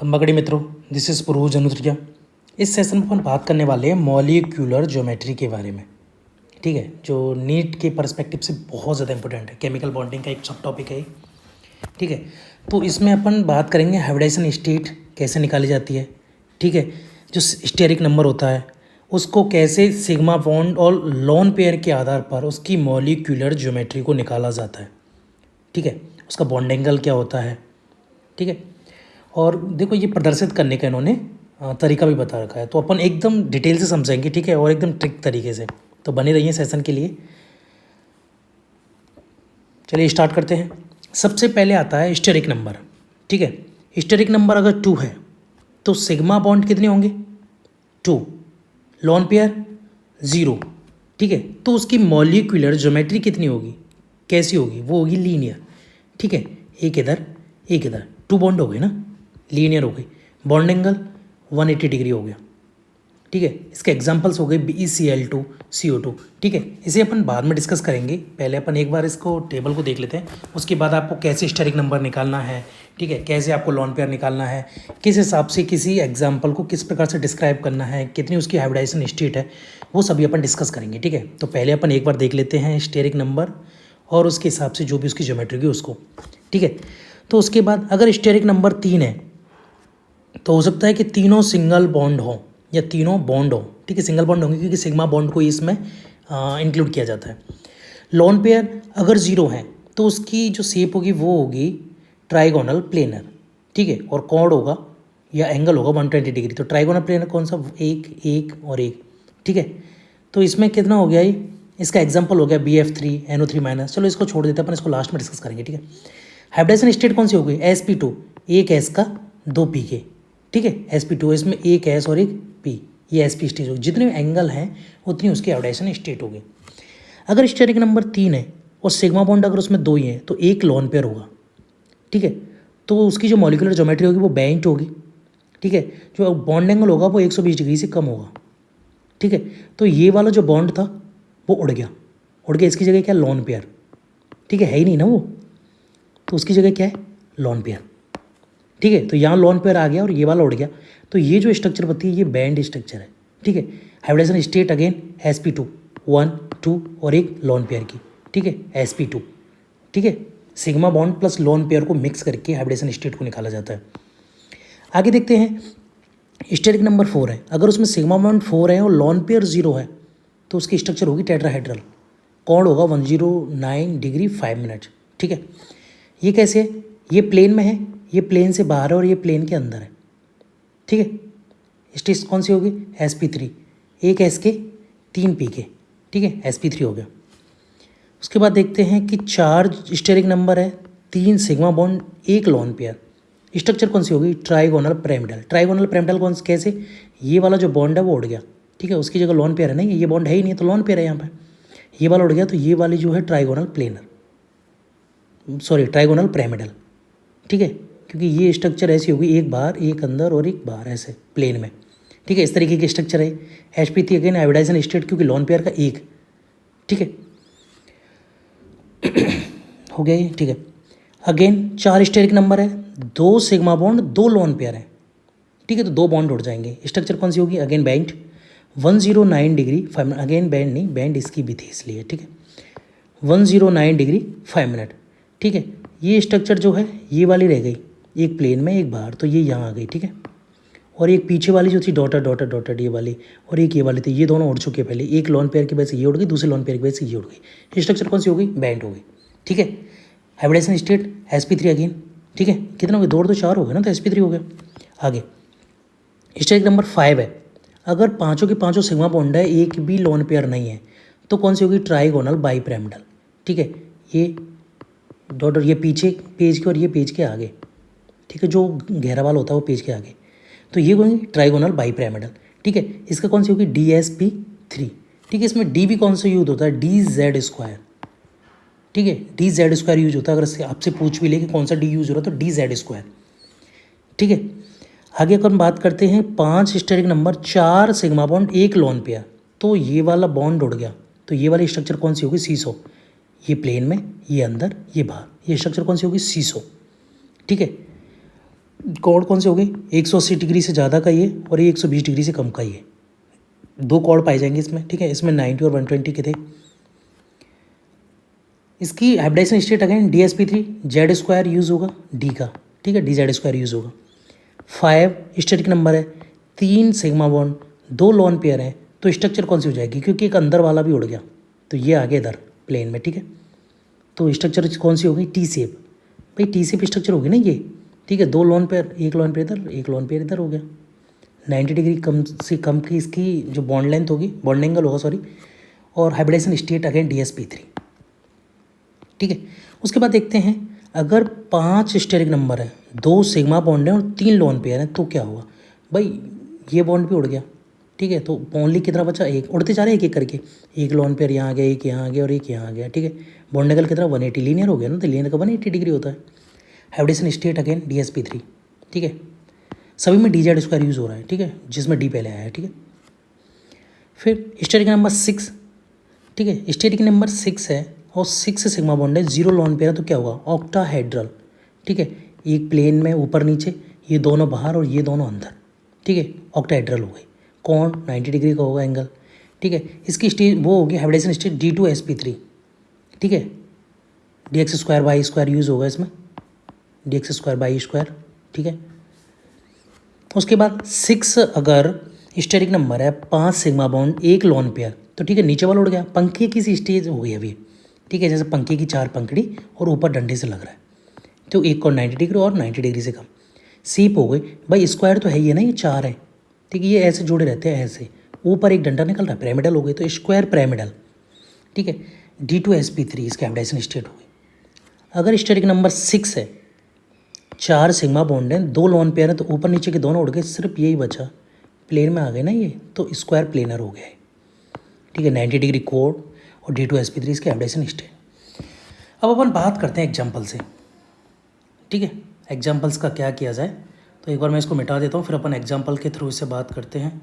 खम्बागड़ी मित्रों, this is पुरूज अनुत्रिया। इस session में अपन बात करने वाले हैं मॉलिक्यूलर ज्योमेट्री के बारे में। ठीक है, जो नीट के पर्सपेक्टिव से बहुत ज़्यादा इंपॉर्टेंट है। केमिकल बॉन्डिंग का एक सब टॉपिक है। ठीक है, तो इसमें अपन बात करेंगे हाइब्रिडाइजेशन स्टेट कैसे निकाली जाती है। ठीक है, जो स्टेरिक नंबर होता है उसको कैसे सिग्मा बॉन्ड और लोन पेयर के आधार पर उसकी मॉलिक्यूलर ज्योमेट्री को निकाला जाता है। ठीक है, उसका बॉन्ड एंगल क्या होता है। ठीक है, और देखो ये प्रदर्शित करने का इन्होंने तरीका भी बता रखा है, तो अपन एकदम डिटेल से समझेंगे। ठीक है, और एकदम ट्रिक तरीके से, तो बने रहिए सेशन के लिए। चलिए स्टार्ट करते हैं। सबसे पहले आता है स्टेरिक नंबर। ठीक है, स्टेरिक नंबर अगर 2 है तो सिग्मा बॉन्ड कितने होंगे 2, लोन पेयर 0। ठीक है, तो उसकी मॉलिक्यूलर ज्योमेट्री कितनी होगी, कैसी होगी, वो होगी लीनियर। ठीक है, एक इधर एक इधर, 2 बॉन्ड हो गए ना, लीनियर हो गई। बॉन्ड एंगल 180 डिग्री हो गया। ठीक है, इसके एग्जांपल्स हो गए BeCl2 CO2। ठीक है, इसे अपन बाद में डिस्कस करेंगे, पहले अपन एक बार इसको टेबल को देख लेते हैं। उसके बाद आपको कैसे स्टेरिक नंबर निकालना है, ठीक है, कैसे आपको लोन पेयर निकालना है, किस हिसाब से किसी एग्जाम्पल को किस प्रकार से डिस्क्राइब करना है, कितनी उसकी हाइब्रिडाइजेशन स्टेट है, वो सभी अपन डिस्कस करेंगे। ठीक है, तो पहले अपन एक बार देख लेते हैं स्टेरिक नंबर और उसके हिसाब से जो भी उसकी ज्योमेट्री होगी उसको। ठीक है, तो उसके बाद अगर स्टेरिक नंबर 3 है तो हो सकता है कि तीनों सिंगल बॉन्ड हो या तीनों बॉन्ड हो। ठीक है, सिंगल बॉन्ड होंगे क्योंकि सिग्मा बॉन्ड को इसमें इंक्लूड किया जाता है। लोन पेयर अगर 0 है तो उसकी जो शेप होगी वो होगी ट्राइगोनल प्लेनर। ठीक है, और कॉर्ड होगा या एंगल होगा 120 डिग्री। तो ट्राइगोनल प्लेनर कौन सा, एक एक और एक। ठीक है, तो इसमें कितना हो गया ये, इसका एग्जाम्पल हो गया BF3 NO3 माइनस। चलो इसको छोड़ देते हैं, अपन इसको लास्ट में डिस्कस करेंगे। ठीक है, हाइब्रिडाइजेशन स्टेट कौन सी हो गई, sp2, एक S का 2 P के। ठीक है, sp2, इसमें एक S और एक P, ये sp स्टेज होगी। जितने एंगल हैं उतनी उसकी हाइब्रिडाइजेशन स्टेट होगी। अगर स्टेरिक नंबर 3 है और सिग्मा बॉन्ड अगर उसमें 2 ही है तो एक लोन पेयर होगा। ठीक है, तो उसकी जो मॉलिक्यूलर ज्योमेट्री होगी वो बेंट होगी। ठीक है, जो बॉन्ड एंगल होगा वो 120 डिग्री से कम होगा। ठीक है, तो ये वाला जो बॉन्ड था वो उड़ गया, इसकी जगह क्या, लोन पेयर। ठीक है ही नहीं ना वो, तो उसकी जगह क्या है, लोन पेयर। ठीक है, तो यहाँ लोन पेयर आ गया और ये वाला उड़ गया, तो ये जो स्ट्रक्चर बनती है ये बैंड स्ट्रक्चर है। ठीक है, हाइब्रिडाइजेशन स्टेट अगेन sp2, 1 2 और एक लोन पेयर की। ठीक है, sp2। ठीक है, sigma bond plus lone pair को मिक्स करके हाइब्रिडाइजेशन स्टेट को निकाला जाता है। आगे देखते हैं, स्टेरिक नंबर 4 है, अगर उसमें सिग्मा बॉन्ड 4 है और लोन पेयर 0 है तो उसकी स्ट्रक्चर होगी टेट्राहेड्रल, कॉर्ड होगा 109 डिग्री 5 मिनट। ठीक है, ये कैसे है, ये प्लेन में है, ये प्लेन से बाहर है और ये प्लेन के अंदर है। ठीक है, स्टेज कौन सी होगी, sp3, एक S के 3 P के। ठीक है, sp3 हो गया। उसके बाद देखते हैं कि 4 स्टेरिक नंबर है, 3 सिग्मा बॉन्ड, एक लोन पेयर। स्ट्रक्चर कौन सी होगी, ट्राइगोनल पिरामिडल। ट्राइगोनल पिरामिडल कौन कैसे, ये वाला जो बॉन्ड है वो उड़ गया। ठीक है, उसकी जगह लोन पेयर है, नहीं ये बॉन्ड है ही नहीं तो लोन पेयर है यहाँ पर, ये वाला उड़ गया, तो ये वाली जो है trigonal planar, sorry trigonal pyramidal. ठीक है, क्योंकि ये स्ट्रक्चर ऐसी होगी, एक बाहर एक अंदर और एक बाहर ऐसे प्लेन में। ठीक है, इस तरीके की स्ट्रक्चर है। sp3 अगेन हाइब्रिडाइजेशन स्टेट क्योंकि लोन पेयर का एक। ठीक है हो गया ये। ठीक है, अगेन 4 स्टेरिक नंबर है, 2 सिग्मा बॉन्ड 2 लोन पेयर है। ठीक है, तो 2 बॉन्ड उड़ जाएंगे। स्ट्रक्चर कौन सी होगी, again band 109 degree 5 minute, again band नहीं, बैंड इसकी भी थी इसलिए। ठीक है, 109 डिग्री 5 मिनट। ठीक है, ये स्ट्रक्चर जो है ये वाली रह गई, एक प्लेन में एक बाहर, तो ये यहाँ आ गई। ठीक है, और एक पीछे वाली जो थी डॉटेड डॉटेड डॉटेड ये वाली, और एक ये वाली थी, ये दोनों उड़ चुके हैं पहले। एक लोन पेयर की वजह से ये उड़ गई, दूसरे लोन पेयर की वजह से ये उड़ गई। स्ट्रक्चर कौन सी हो गई, बैंड हो गई। ठीक है, हाइब्रिडाइजेशन स्टेट sp3 अगेन। ठीक है, कितना हो गया, 2 और 2 4 हो गया ना, तो sp3 हो गया। आगे स्टेरिक नंबर 5 है, अगर पाँचों के पाँचों सिग्मा बॉन्ड है, एक भी लोन पेयर नहीं है, तो कौन सी होगी, ट्राइगोनल बाईपिरामिडल। ठीक है, ये डॉट और ये पीछे पेज के और ये पेज के आगे। ठीक है, जो गहरा वाला होता है वो पेज के आगे, तो ये होगी ट्राइगोनल बाईपिरामिडल। ठीक है, इसका कौन सी होगी, DsP3। ठीक है, इसमें D भी कौन सा यूज होता है, DZ²। ठीक है, DZ² यूज होता है। अगर आपसे पूछ भी ले कि कौन सा D यूज हो रहा है तो DZ²। ठीक है, आगे अपन बात करते हैं 5 स्टेरिक नंबर, 4 सिग्मा बॉन्ड, एक लोन पेयर, तो ये वाला बॉन्ड उड़ गया, तो ये वाली स्ट्रक्चर कौन सी होगी, सीसो। ये प्लेन में, ये अंदर, ये बाहर, ये स्ट्रक्चर कौन सी होगी, सीसो। ठीक है, कॉर्ड कौन से हो गए, 180 डिग्री से ज़्यादा का ये और ये 120 डिग्री से कम का ये, दो कॉर्ड पाए जाएंगे इसमें, ठीक है। इसमें 90 और 120 के थे। इसकी hybridization state again DsP3, Z square use होगा डी का, ठीक है, DZ स्क्वायर यूज़ होगा। 5 स्टेटिक नंबर है, 3 सिग्मा बॉन्ड, 2 लोन पेयर हैं, तो स्ट्रक्चर कौन सी हो जाएगी, क्योंकि एक अंदर वाला भी उड़ गया तो ये आ गया इधर प्लेन में, ठीक है। तो स्ट्रक्चर कौन सी होगी, टी शेप। भाई टी शेप स्ट्रक्चर होगी ना ये, ठीक है। 2 लोन पेयर, एक लोन पेयर इधर, एक लोन पेयर इधर हो गया। 90 डिग्री कम से कम की इसकी जो बॉन्ड लेंथ होगी, बॉन्ड एंगल होगा सॉरी, और हाइब्रिडाइजेशन स्टेट अगेन DsP3, ठीक है। उसके बाद देखते हैं अगर 5 स्टेरिक नंबर है, 2 सिग्मा बॉन्ड है और 3 लोन पेयर हैं तो क्या हुआ। भाई ये बॉन्ड भी उड़ गया, ठीक है। तो ओनली कितना बचा, एक, उड़ते जा रहे हैं एक एक करके, एक लोन पेयर यहाँ आ गया, एक यहाँ आ गया और एक यहाँ आ गया, ठीक है। बॉन्ड एंगल कितना 180, लीनियर हो गया ना, तो लीनियर का 180 डिग्री होता है। हाइब्रिडेशन स्टेट अगेन DsP3, ठीक है। सभी में DZ स्क्वायर यूज़ हो रहा है, ठीक है, जिसमें डी पहले आया है, ठीक है। फिर स्टेरिक नंबर 6, ठीक है, स्टेरिक नंबर 6 है और 6 सिग्मा बॉन्ड है, 0 लोन पेयर है, तो क्या होगा, ऑक्टाहेड्रल, ठीक है। एक प्लेन में ऊपर नीचे, ये दोनों बाहर और ये दोनों अंदर, ठीक है, ऑक्टाहेड्रल हो गई। कौन 90 डिग्री का होगा एंगल, ठीक है। इसकी स्टेज वो होगी हाइब्रिडेशन स्टेट D2sp3, ठीक है। dx square by square use होगा इसमें, dx स्क्वायर बाई स्क्वायर, ठीक है। उसके बाद 6 अगर स्टेरिक नंबर है, 5 सिग्मा बॉन्ड, 1 लोन पेयर, तो ठीक है, नीचे वाला उड़ गया, पंखे की सी स्टेज हो गई अभी, ठीक है। जैसे पंखे की 4 पंखड़ी और ऊपर डंडे से लग रहा है, तो एक को 90 डिग्री और 90 डिग्री से कम, सीप हो गई। भाई स्क्वायर तो है ही है ना, ये 4 है, ठीक है, ये ऐसे जुड़े रहते हैं ऐसे, ऊपर एक डंडा निकल रहा है, पिरामिडल हो गई, तो स्क्वायर पिरामिडल, ठीक है। D2sp3 इसके हाइब्रिडाइजेशन स्टेट हो गई। अगर स्टेरिक नंबर 6 है, 4 सिग्मा बॉन्ड हैं, 2 लोन पेयर है, तो ऊपर नीचे के दोनों उड़ गए, सिर्फ यही बचा, प्लेन में आ गए ना ये, तो स्क्वायर प्लेनर हो गया है, ठीक है। 90 डिग्री कोड और D2sp3 इसके हाइब्रिडेशन स्टेट। अब अपन बात करते हैं एग्जाम्पल से, ठीक है। एग्जाम्पल्स का क्या किया जाए, तो एक बार मैं इसको मिटा देता हूँ, फिर अपन एग्जाम्पल के थ्रू इससे बात करते हैं।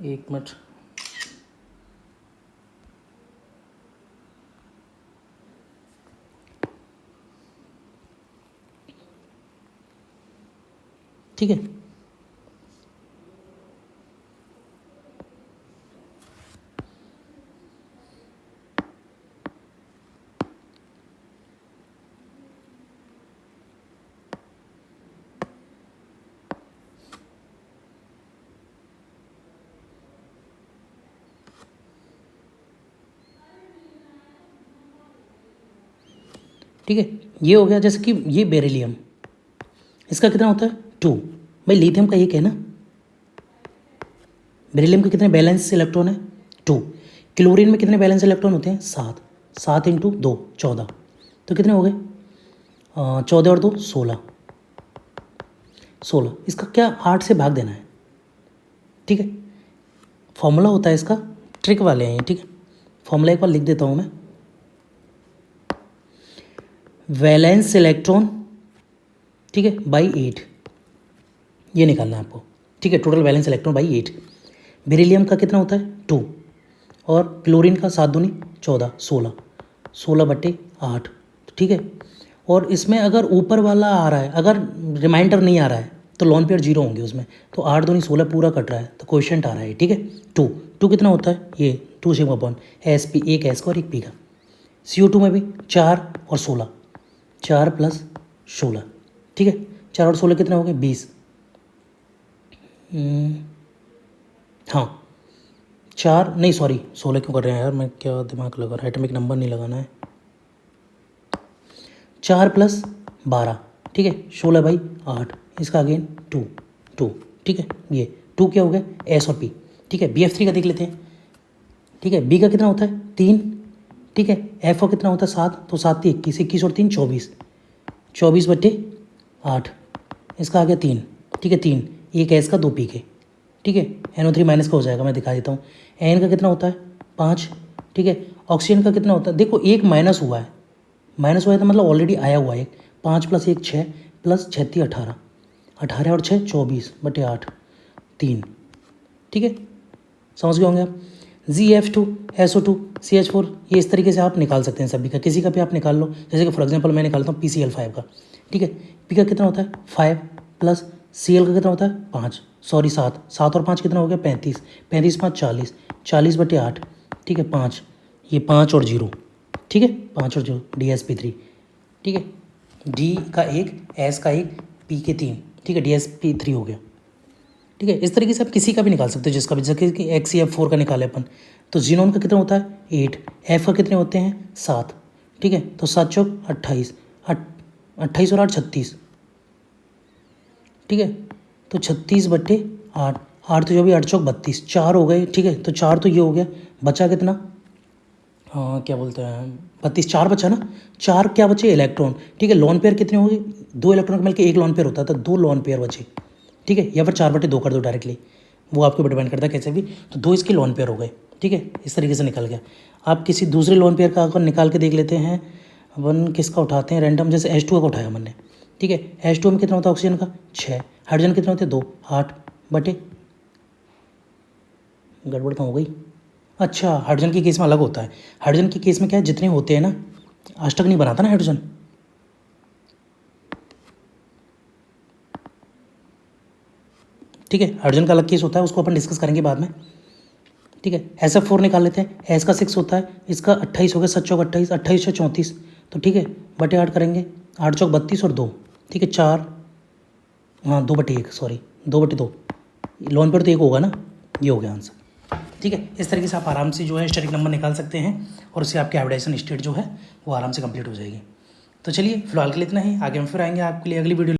एक मिनट, ठीक है। ठीक है, ये हो गया। जैसे कि ये बेरिलियम, इसका कितना होता है 2। भाई लिथियम का एक है ना, बेरिलियम के कितने बैलेंस इलेक्ट्रॉन है 2। क्लोरीन में कितने बैलेंस इलेक्ट्रॉन होते हैं 7, 7 इंटू 2 14, तो कितने हो गए 14 और 2 16, 16। इसका क्या 8 से भाग देना है, ठीक है। फॉर्मूला होता है इसका, ट्रिक वाले हैं, ठीक है। फॉर्मूला एक बार लिख देता हूँ मैं, वैलेंस इलेक्ट्रॉन, ठीक है, बाई 8, ये निकालना है आपको, ठीक है। Total valence electron by 8। Beryllium का कितना होता है 2 और क्लोरीन का 7 दूनी 14, 16, 16/8, ठीक है। और इसमें अगर ऊपर वाला आ रहा है, अगर रिमाइंडर नहीं आ रहा है तो लॉन पेयर 0 होंगे उसमें, तो 8 दूनी 16 पूरा कट रहा है, तो क्वेश्चन आ रहा है, ठीक है। 2 कितना होता है ये 2 सिग्मा बॉन्ड, sp, एक s का और एक p का। CO2 में भी 4 और 16, 4 + 16, ठीक है। 4 और 16 कितना हो गए 20। हाँ 4 नहीं सॉरी 16 क्यों कर रहे हैं यार, मैं क्या दिमाग लगा रहा है, एटॉमिक नंबर नहीं लगाना है। 4 + 12, ठीक है, 16/8, इसका अगेन 2, ठीक है। ये 2 क्या हो गया एस और पी, ठीक है। BF3 का देख लेते हैं, ठीक है। बी का कितना होता है 3, ठीक है। एफ का कितना होता है 7, तो 7 × 21, 21 और 3 24, 24/8, इसका आ गया 3, ठीक है। 3, एक एस का 2 पी के, ठीक है। NO3 माइनस का हो जाएगा, मैं दिखा देता हूँ। एन का कितना होता है 5, ठीक है। ऑक्सीजन का कितना होता है, देखो एक माइनस हुआ है, माइनस हुआ है तो मतलब ऑलरेडी आया हुआ है। 5 + 1 6 + 36 18, 18 और 6 24/8, 3, ठीक है। समझ गए होंगे आप। ZF2 SO2 CH4, ये इस तरीके से आप निकाल सकते हैं सभी का, किसी का भी आप निकाल लो। जैसे कि फॉर एग्जांपल मैं निकालता हूँ PCl5 का, ठीक है। P का कितना होता है 5 प्लस Cl का कितना होता है 5, सॉरी 7, 7 और 5 कितना हो गया 35, 35 5 40, 40/8, ठीक है 5, ये 5 और 0, ठीक है 5 और 0 DsP3, ठीक है। D का 1, S का 1, P के 3, ठीक है DsP3 हो गया, ठीक है। इस तरीके से आप किसी का भी निकाल सकते हो जिसका भी, जैसे कि XeF4 का निकाले अपन, तो जीनोन का कितना होता है 8, F का कितने होते हैं 7, ठीक है। तो 7 चौक 28, 28 और 8 36, ठीक है। तो 36/8, 8 तो जो भी 8 चौक 32, 4 हो गए, ठीक है। तो 4 तो ये हो गया, बचा कितना, हाँ क्या बोलते हैं 32, 4 बचा ना, 4 क्या बचे इलेक्ट्रॉन, ठीक है। लॉन पेयर कितने हो गए, 2 इलेक्ट्रॉन का मिलकर 1 लॉन पेयर होता था, 2 लॉन पेयर बचे, ठीक है। या फिर 4/2 कर दो डायरेक्टली, वो आपके ऊपर डिपेंड करता है कैसे भी। तो 2 इसके लॉन पेयर हो गए, ठीक है। इस तरीके से निकल गया। आप किसी दूसरे लॉन पेयर का अगर निकाल के देख लेते हैं अपन, किसका उठाते हैं रैंडम, जैसे H2 का उठाया हमने, ठीक है। H2 में कितना होता है ऑक्सीजन का 6, हाइड्रोजन कितना होते हैं 2, 8 बटे, गड़बड़ कहाँ हो गई, अच्छा हाइड्रोजन के केस में अलग होता है। हाइड्रोजन के केस में क्या है, जितने होते हैं ना, अष्टक नहीं बनाता ना हाइड्रोजन, ठीक है। हाइड्रोजन का अलग केस होता है, उसको अपन डिस्कस करेंगे बाद में, ठीक है। SF4 निकाल लेते हैं, S का 6 होता है, इसका 28 हो गया, 7 चौक 28, 28 से 34, तो ठीक है बटे 8 करेंगे, 8 चौक 32 और 2, ठीक है 4, हाँ 2/1, सॉरी 2/2, लॉन पेयर तो 1 होगा ना, ये हो गया आंसर, ठीक है। इस तरीके से आप आराम से जो है स्टेरिक नंबर निकाल सकते हैं और उससे आपकी हाइब्रिडाइजेशन स्टेट जो है वो आराम से कंप्लीट हो जाएगी। तो चलिए फिलहाल के लिए इतना ही, आगे हम फिर आएंगे आपके लिए अगली वीडियो।